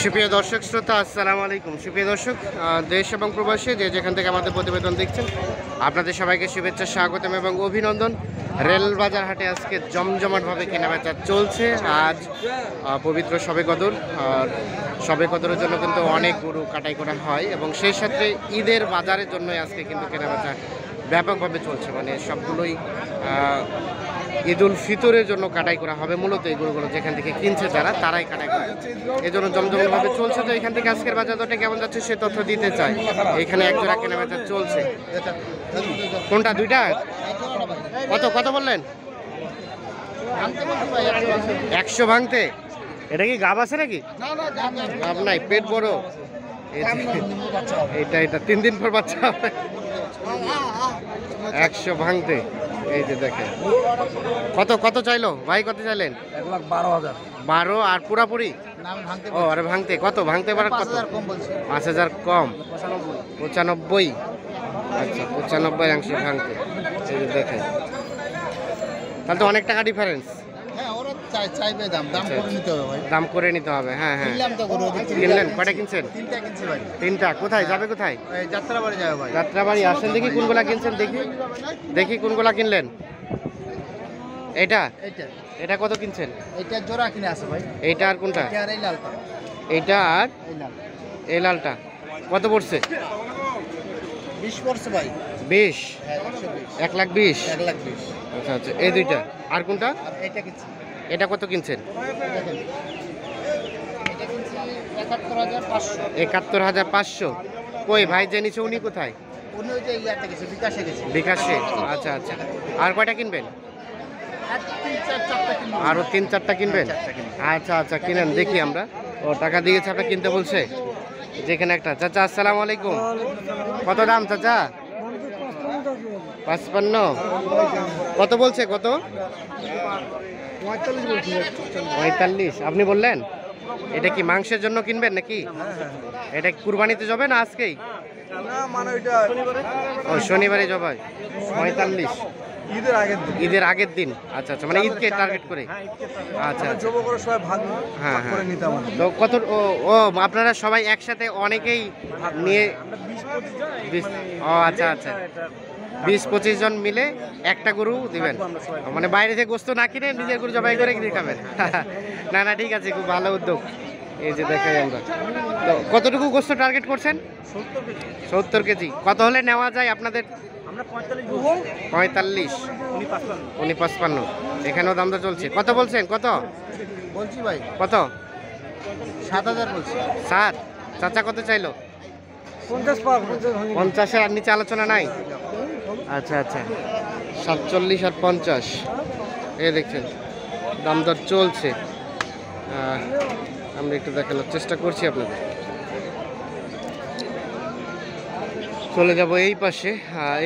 সুপ্রিয় দর্শক শ্রোতা, আসসালামু আলাইকুম। সুপ্রিয় দর্শক, দেশ এবং প্রবাসী যে যেখান থেকে আমাদের প্রতিবেদন দেখছেন, আপনাদের সবাইকে শুভেচ্ছা, স্বাগতম এবং অভিনন্দন। রেলবাজার হাটে আজকে জমজমাটভাবে কেনাবেচা চলছে। আজ পবিত্র শবে কদর, আর শবে কদরের জন্য কিন্তু অনেক গরু কাটাই করা হয় এবং সেই সাথে ঈদের বাজারের জন্যই আজকে কিন্তু কেনাবেচা ব্যাপকভাবে চলছে। মানে সবগুলোই ঈদ উল ফিতরের জন্য কাটাই করা হবে। মূলত এই গরুগুলো যেখান থেকে কিনছে তারাই কাটাই করে, এই জন্য জমজমভাবে চলছে। তো এখান থেকে আজকের বাজার দরটা কেমন যাচ্ছে সে তথ্য দিতে চাই। এখানে একজোড়া কেনাবেচা চলছে। কোনটা? দুইটা? কত কত বললেন? 100 ভাঙতে? এটা কি গাব আছে নাকি? গাব নাই, পেট বড়। এটা 3 দিন পর বাচ্চা হবে। 100 ভাঙতে। এই যে দেখেন কত কত চাইলো ভাই? কত চাইলেন? 1,12,000। 12 আর পুরাপুরি? ও আরে ভাঙতে কত? ভাঙতে পারে কত? 5,000 কম। 95। আচ্ছা 95 অংশ ভাঙতে। এই যে দেখেন, তাহলে তো অনেক টাকা ডিফারেন্স। দাম করে নিতে হবে। হ্যাঁ হ্যাঁ, কিনলেন? কয়টা কিনছেন? 3টা কিনছি ভাই। 3টা। কোথায় যাবে? কোথায়? যাত্রাবাড়ি যাবে ভাই। যাত্রাবাড়ি। আসেন দেখি কোনগুলা কিনছেন, দেখি কোনগুলা কিনলেন। এটা এটা কত কিনছেন? এটা জোড়া কিনে আছে ভাই। এইটা আর কোনটা? এটা আর এই লালটা। এইটা আর এই লাল। এই লালটা কত পড়ছে? 20 পড়ছে ভাই। 20? হ্যাঁ 120। 1,20,000। 1,20,000। আচ্ছা আচ্ছা, এই দুইটা। আর কোনটা? আর এটা কিনছি। এটা কত কিনছেন? এটা কিনছি 71,500। 71,500। কই ভাই যে নিচে উনি কোথায়? উনি ওই যে ইয়াতে গেছে, বিকাশে গেছে। বিকাশে? আচ্ছা আচ্ছা। আর কয়টা কিনবেন? আর 3-4টা কিনবো। আরো 3-4টা কিনবেন? আচ্ছা আচ্ছা, কিনেন দেখি আমরা। ও টাকা দিয়েছে আপনি কিনতে বলছে। যেখানে একটা। চাচা আসসালামু আলাইকুম। কত দাম চাচা? 55। কত বলছে? কত? 45 আপনি বললেন। এটা কি মাংসের জন্য কিনবেন নাকি? এটা কুরবানিতে যাবে না আজকেই? ও শনিবারে জবাই। 45 ঈদের আগের দিন। আচ্ছা আচ্ছা, মানে ঈদকে টার্গেট করে। আচ্ছা হ্যাঁ হ্যাঁ। তো কত? ও আপনারা সবাই একসাথে অনেকেই নিয়ে? ও আচ্ছা আচ্ছা, 20-25 জন মিলে একটা গরু দিবেন। মানে বাইরে থেকে গোস্ত না কিনে নিজের গরু জবাই করে কিনে খাবেন। না না, ঠিক আছে, খুব ভালো উদ্যোগ। এই যে দেখাই আমরা। তো কতটুকু গোস্ত টার্গেট করছেন? 70 কেজি। কত হলে নেওয়া যায় আপনাদের? 45। উনি 55। এখানেও দামটা চলছে। কত বলছেন? কত বলছি ভাই? কত? 7,000 বলছি। 7। চাচা কত চাইলো? 50-এর আর নিচে আলোচনা নাই? আচ্ছা আচ্ছা, 47 আর 50। এই দেখছেন দাম দর চলছে। আমরা একটু দেখানোর চেষ্টা করছি আপনাদের। চলে যাব এই পাশে।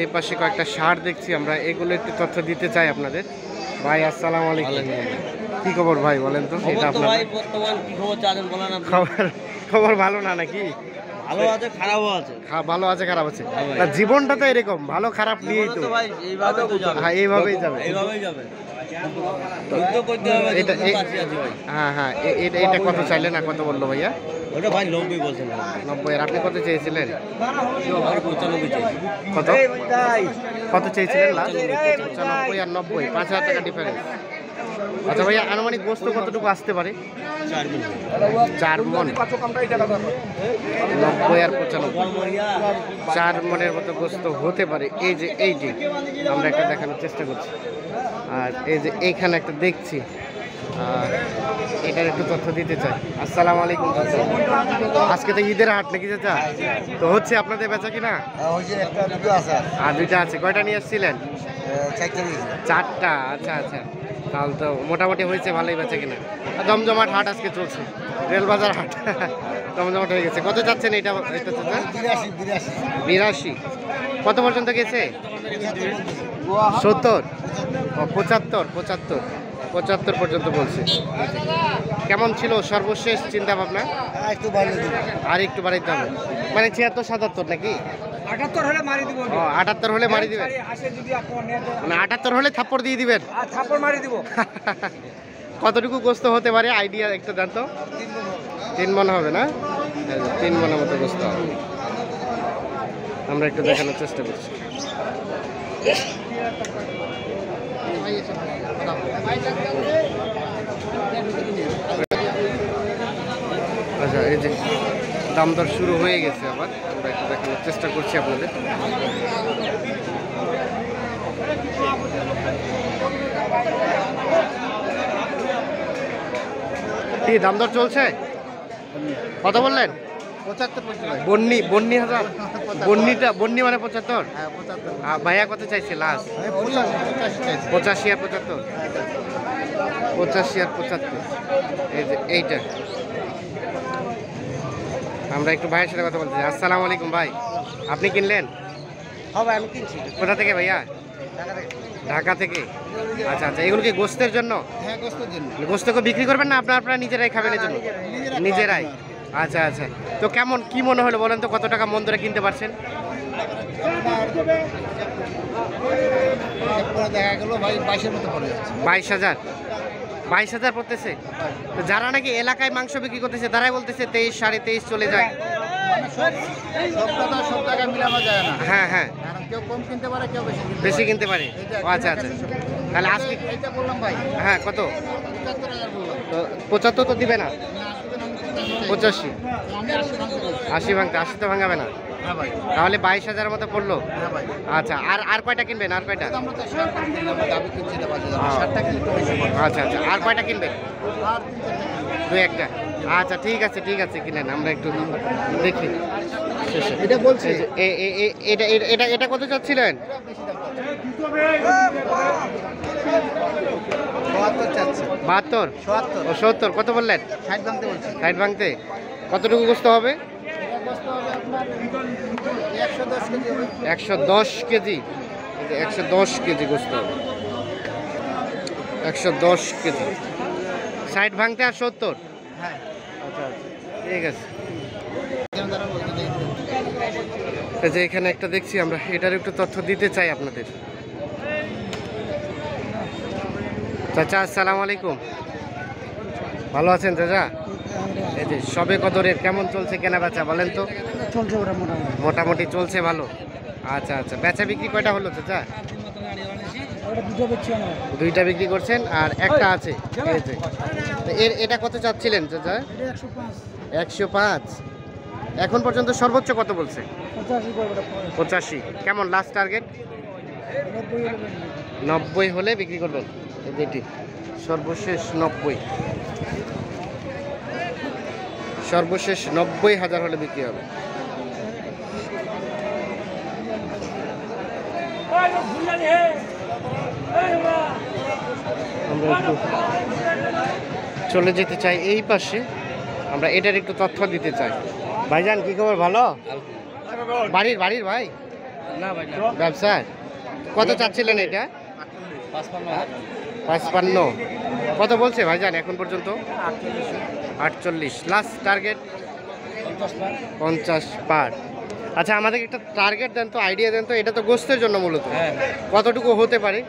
এই পাশে কয়েকটা সার দেখছি আমরা, এগুলো একটু তথ্য দিতে চাই আপনাদের। ভাই আসসালামু আলাইকুম। কি খবর ভাই বলেন তো? এটা আপনার খবর ভালো না নাকি? ভালো আছে, খারাপও আছে। ভালো আছে, খারাপ আছে। না, জীবনটা তো এরকম, ভালো খারাপ নিয়েই তো। হ্যাঁ এইভাবেই যাবে। হ্যাঁ হ্যাঁ, এটা কত চাইলেন আর কত বললো ভাইয়া? ওটা ভাই 90 বলছেন। 90। আর আপনি কত চেয়েছিলেন? 95 কত কত চেয়েছিলেন লাস্ট? 95 আর 90, 5,000 টাকা ডিফারেন্স। আচ্ছা ভাইয়া, আনুমানিক গোস্ত কতটুকু আসতে পারে? 4 মণ। 90 আর 95, 4 মণের মতো গোস্ত হতে পারে। এই যে আমরা একটা দেখানোর চেষ্টা করছি। আর এই যে এইখানে একটা দেখছি, এটার একটু তথ্য দিতে চাই। আসসালামু আলাইকুম চাচা। আজকে তো ঈদের হাট নাকি চাচা? তো হচ্ছে আপনাদের বেচা কিনা? আর 2টা আছে। কয়টা নিয়ে এসেছিলেন? 4টা। আচ্ছা আচ্ছা, তাহলে তো মোটামুটি হয়েছে, ভালোই বেচা কিনা। জমজমাট হাট আজকে চলছে, রেলবাজার হাট। জমজমাট হয়ে গেছে। কত যাচ্ছেন এটা চাচা? 82। কত পর্যন্ত গেছে? 70, 75 পর্যন্ত বলছে। কেমন ছিল সর্বশেষ চিন্তা ভাবনা? আর একটু বাড়াইতে হবে, মানে 76-77 নাকি? 78 হলে মারি দিব। 78 হলে মারি দিবেন? মানে 78 হলে থাপ্পড় দিয়ে দিবেন? থাপ্পড় মারি দিব। কতটুকু গোস্ত হতে পারে আইডিয়া একটু দেন তো? 3 মণ হবে না? 3 মণের মতো গোস্ত হবে। আমরা একটু দেখানোর চেষ্টা করছি। আচ্ছা, এই যে দাম দর শুরু হয়ে গেছে আবার, আমরা একটু দেখানোর চেষ্টা করছি আপনাদের। কি দাম দর চলছে? কত বললেন? 75 বন্নি হাজার? বন্নি মানে 75? ভাইয়া কত চাইছে লাস্ট? 85 আর 75? 85 আর 75, এই যে এইটা। আমরা একটু ভাইয়ের সাথে কথা বলছি। আসসালামু আলাইকুম ভাই, আপনি কিনলেন? হ্যাঁ ভাই, আমি কিনছি। কোথা থেকে ভাইয়া? ঢাকা থেকে। আচ্ছা আচ্ছা, এগুলো কি গোস্তের জন্য? হ্যাঁ, গোস্তের জন্য। গোস্তকে বিক্রি করবেন না আপনারা নিজেরাই খাবেন এর জন্য? নিজেরাই। আচ্ছা আচ্ছা, তো কেমন কি মনে হলো বলেন তো, কত টাকা মন ধরে কিনতে পারছেন? দেখা গেল ভাই 22-এর মতো পড়ে যাচ্ছে। 22,000? 22,000 পড়তেছে? তো যারা নাকি এলাকায় মাংস বিক্রি করতেছে তারাই বলতেছে 23, 23.5 চলে যায়। সব জায়গায় মিলানো যায় না। হ্যাঁ হ্যাঁ, কারণ কেউ কম কিনতে পারে, কেউ বেশি কিনতে পারে। ও আচ্ছা আচ্ছা, তাহলে আজকে এইটা বললাম ভাই, হ্যাঁ কত? 75,000 বললাম। তো 75 তো দিবে না? 85? আমি 80 ভাঙতে বলছি। 80 ভাঙতে? 80 তো ভাঙাবে না। হ্যাঁ ভাই, তাহলে 22,000 মতো পড়লো। হ্যাঁ ভাই। আচ্ছা, আর কয়টা কিনবেন? আর কয়টা? আমরা তো 60 টাকা কিনলাম, দাবি কিনছি না বাজারে। হ্যাঁ। 60 টাকা একটু বেশি পড়ে। আচ্ছা আচ্ছা, আর কয়টা কিনবেন? আর 3-4 টাকা। 2-1টা? আচ্ছা ঠিক আছে ঠিক আছে, কিনেন, আমরা একটু দেখি শেষে। এটা বলছি। এই যে এটা এটা এটা কত চাচ্ছিলেন? 72 চাচ্ছে। 72? 77। ও 70, কত বললেন? 60 ভাঙতে বলছি। 60 ভাঙতে? কতটুকু গোস্ত হবে? এটা কষ্ট হবে আপনার 110 কেজি হবে। 110 কেজি? এই যে 110 কেজি গোস্ত হবে। 110 কেজি, 60 ভাঙতে আর 70? হ্যাঁ। আচ্ছা আচ্ছা, ঠিক আছে। কেন তারা বলতে দেয়? এই যে এখানে একটা দেখছি আমরা, এটার একটু তথ্য দিতে চাই আপনাদের। চাচা আসসালামু আলাইকুম, ভালো আছেন চাচা? এই যে সবে কদরের কেমন চলছে কেনা বেচা বলেন তো? চলছে ওরা মোটামুটি। মোটামুটি চলছে ভালো। আচ্ছা আচ্ছা, বেচা বিক্রি কয়টা হলো চাচা? ওটা দুটো বেচছি আমরা। 2টা বিক্রি করছেন আর একটা আছে। এই যে তো এটা কত চাচ্ছিলেন চাচা? এটা 105। 105? এখন পর্যন্ত সর্বোচ্চ কত বলছে? 85 করবে এটা। 85? কেমন লাস্ট টার্গেট? 90 হলে বিক্রি করবেন? এই যে এটি সর্বশেষ 90, সর্বশেষ 90,000 হলে বিক্রি হবে। আমরা একটু চলে যেতে চাই এই পাশে, আমরা এটার একটু তথ্য দিতে চাই। ভাইজান কি খবর, ভালো? বাড়ির ভাই? না ভাই না। ব্যবসা? কত চাচ্ছিলেন এটা? 55? কত বলছে ভাইজান এখন পর্যন্ত? 48? লাস্ট টার্গেট 50 পার? আচ্ছা, আমাদের একটা টার্গেট দেন তো, আইডিয়া দেন তো, এটা তো গোস্তের জন্য মূলত। হ্যাঁ। কতটুকু হতে পারে?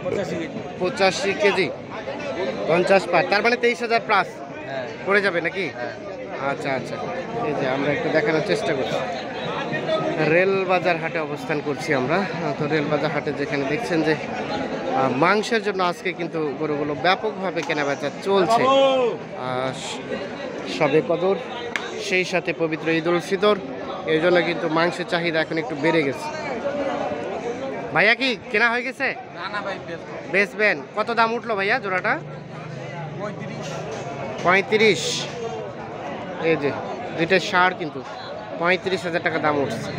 85 85 কেজি। কেজি, 50 পার, তার মানে 23,000 প্লাস হ্যাঁ। পড়ে যাবে নাকি? হ্যাঁ। আচ্ছা আচ্ছা, এই যে আমরা একটু দেখানোর চেষ্টা করছি। রেলবাজার হাটে অবস্থান করছি আমরা। তো রেলবাজার হাটে যেখানে দেখছেন যে মাংসের জন্য আজকে কিন্তু গরুগুলো ব্যাপকভাবে কেনাবেচা চলছে। সবে কদর, সেই সাথে পবিত্র ঈদ উল ফিতর, এই জন্য কিন্তু মাংসের চাহিদা এখন একটু বেড়ে গেছে। ভাইয়া কি কেনা হয়ে গেছে? না না ভাই, বেচবেন? কত দাম উঠলো ভাইয়া জোড়াটা? 35? এই যে দুইটা ষাঁড় কিন্তু 35,000 টাকা দাম উঠছে।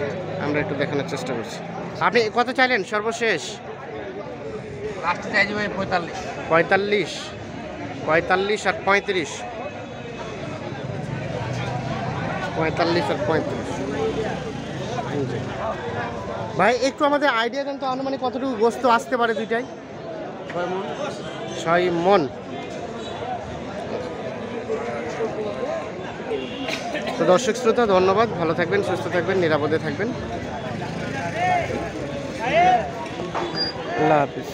আমরা একটু দেখানোর চেষ্টা করছি। আপনি কত চাইলেন সর্বশেষ? লাস্টে চাইছি ভাই 45। 45? 45 আর 35? 45 আর 35। ভাই একটু আমাদের আইডিয়া দেন তো, আনুমানিক কতটুকু গোস্ত আসতে পারে দুইটাই? 6 মণ। তো দর্শক শ্রোতা, ধন্যবাদ, ভালো থাকবেন, সুস্থ থাকবেন, নিরাপদে থাকবেন, আল্লাহ হাফিজ।